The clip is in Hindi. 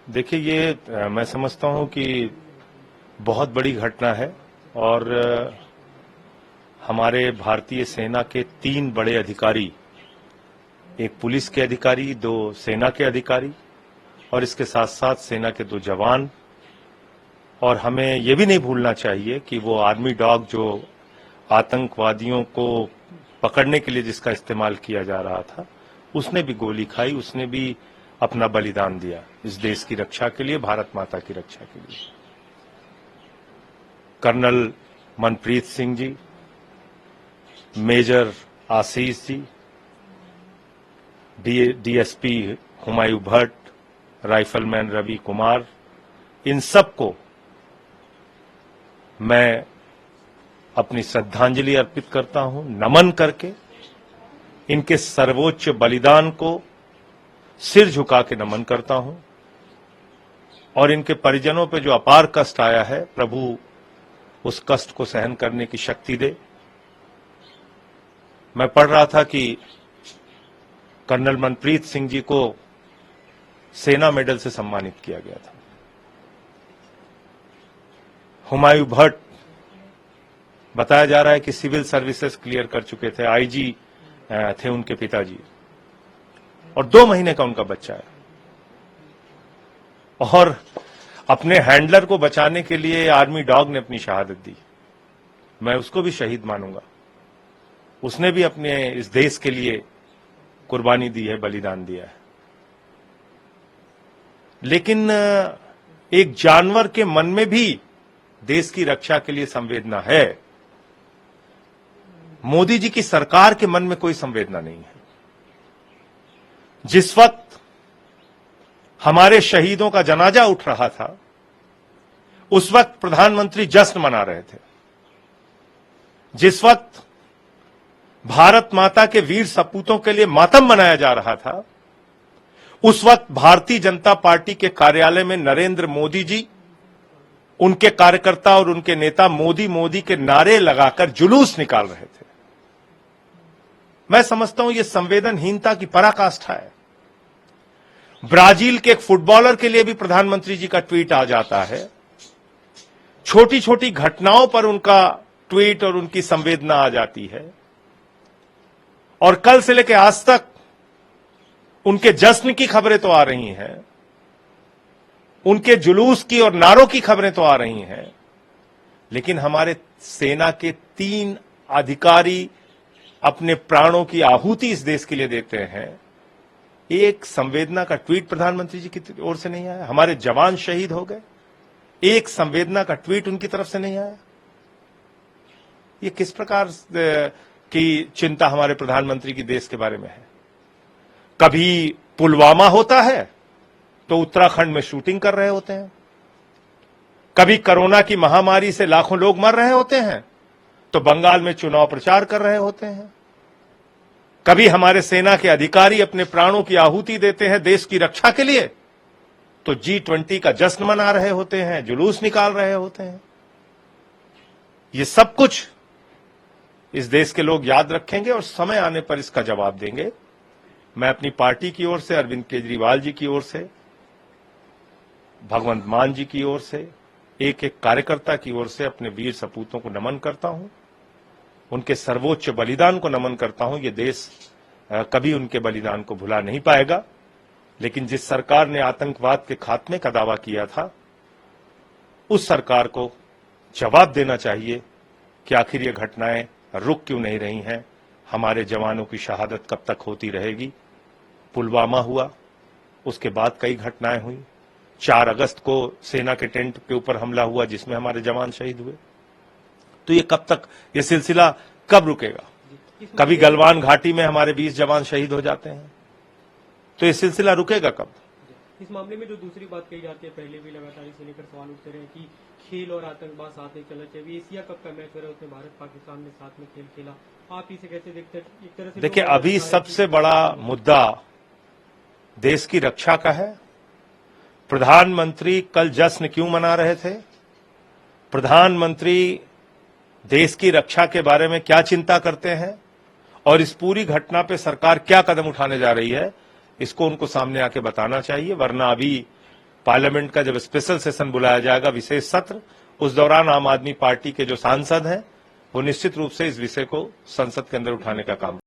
देखिए, ये मैं समझता हूं कि बहुत बड़ी घटना है और हमारे भारतीय सेना के 3 बड़े अधिकारी, एक पुलिस के अधिकारी, 2 सेना के अधिकारी और इसके साथ साथ सेना के 2 जवान। और हमें ये भी नहीं भूलना चाहिए कि वो आर्मी डॉग जो आतंकवादियों को पकड़ने के लिए जिसका इस्तेमाल किया जा रहा था, उसने भी गोली खाई, उसने भी अपना बलिदान दिया इस देश की रक्षा के लिए, भारत माता की रक्षा के लिए। Colonel Manpreet Singh ji, major Ashish ji, DSP Humayun Bhatt, rifleman Ravi Kumar, इन सबको मैं अपनी श्रद्धांजलि अर्पित करता हूं, नमन करके इनके सर्वोच्च बलिदान को सिर झुका के नमन करता हूं और इनके परिजनों पे जो अपार कष्ट आया है, प्रभु उस कष्ट को सहन करने की शक्ति दे। मैं पढ़ रहा था कि कर्नल मनप्रीत सिंह जी को सेना मेडल से सम्मानित किया गया था। हुमायूं भट्ट बताया जा रहा है कि सिविल सर्विसेज क्लियर कर चुके थे, आईजी थे उनके पिताजी, और 2 महीने का उनका बच्चा है और अपने हैंडलर को बचाने के लिए आर्मी डॉग ने अपनी शहादत दी। मैं उसको भी शहीद मानूंगा, उसने भी अपने इस देश के लिए कुर्बानी दी है, बलिदान दिया है। लेकिन एक जानवर के मन में भी देश की रक्षा के लिए संवेदना है। मोदी जी की सरकार के मन में कोई संवेदना नहीं है। जिस वक्त हमारे शहीदों का जनाजा उठ रहा था, उस वक्त प्रधानमंत्री जश्न मना रहे थे। जिस वक्त भारत माता के वीर सपूतों के लिए मातम मनाया जा रहा था, उस वक्त भारतीय जनता पार्टी के कार्यालय में नरेंद्र मोदी जी, उनके कार्यकर्ता और उनके नेता मोदी मोदी के नारे लगाकर जुलूस निकाल रहे थे। मैं समझता हूं यह संवेदनहीनता की पराकाष्ठा है। ब्राजील के एक फुटबॉलर के लिए भी प्रधानमंत्री जी का ट्वीट आ जाता है। छोटी छोटी घटनाओं पर उनका ट्वीट और उनकी संवेदना आ जाती है। और कल से लेकर आज तक उनके जश्न की खबरें तो आ रही हैं, उनके जुलूस की और नारों की खबरें तो आ रही हैं, लेकिन हमारे सेना के 3 अधिकारी अपने प्राणों की आहुति इस देश के लिए देते हैं। एक संवेदना का ट्वीट प्रधानमंत्री जी की ओर से नहीं आया। हमारे जवान शहीद हो गए, एक संवेदना का ट्वीट उनकी तरफ से नहीं आया। ये किस प्रकार की चिंता हमारे प्रधानमंत्री की देश के बारे में है। कभी पुलवामा होता है तो उत्तराखंड में शूटिंग कर रहे होते हैं, कभी कोरोना की महामारी से लाखों लोग मर रहे होते हैं तो बंगाल में चुनाव प्रचार कर रहे होते हैं, कभी हमारे सेना के अधिकारी अपने प्राणों की आहुति देते हैं देश की रक्षा के लिए तो G20 का जश्न मना रहे होते हैं, जुलूस निकाल रहे होते हैं। ये सब कुछ इस देश के लोग याद रखेंगे और समय आने पर इसका जवाब देंगे। मैं अपनी पार्टी की ओर से, अरविंद केजरीवाल जी की ओर से, भगवंत मान जी की ओर से, एक एक कार्यकर्ता की ओर से अपने वीर सपूतों को नमन करता हूं, उनके सर्वोच्च बलिदान को नमन करता हूं। ये देश कभी उनके बलिदान को भुला नहीं पाएगा। लेकिन जिस सरकार ने आतंकवाद के खात्मे का दावा किया था, उस सरकार को जवाब देना चाहिए कि आखिर ये घटनाएं रुक क्यों नहीं रही हैं। हमारे जवानों की शहादत कब तक होती रहेगी। पुलवामा हुआ, उसके बाद कई घटनाएं हुई। 4 अगस्त को सेना के टेंट के ऊपर हमला हुआ जिसमें हमारे जवान शहीद हुए। तो ये कब तक, ये सिलसिला कब रुकेगा। कभी गलवान घाटी में हमारे 20 जवान शहीद हो जाते हैं, तो ये सिलसिला रुकेगा कब। इस मामले में जो दूसरी बात कही जाती है, पहले भी लगातार इसे लेकर सवाल उठते रहे कि खेल और आतंकवाद साथ में चलना चाहिए। एशिया कप का मैच हो रहा है, उसमें भारत पाकिस्तान ने साथ में खेल खेला। आप इसे कैसे देखते हैं? एक तरह से देखिए, अभी सबसे बड़ा मुद्दा देश की रक्षा का है। प्रधानमंत्री कल जश्न क्यों मना रहे थे? प्रधानमंत्री देश की रक्षा के बारे में क्या चिंता करते हैं और इस पूरी घटना पे सरकार क्या कदम उठाने जा रही है, इसको उनको सामने आके बताना चाहिए। वरना अभी पार्लियामेंट का जब स्पेशल सेशन बुलाया जाएगा, विशेष सत्र, उस दौरान आम आदमी पार्टी के जो सांसद हैं वो निश्चित रूप से इस विषय को संसद के अंदर उठाने का काम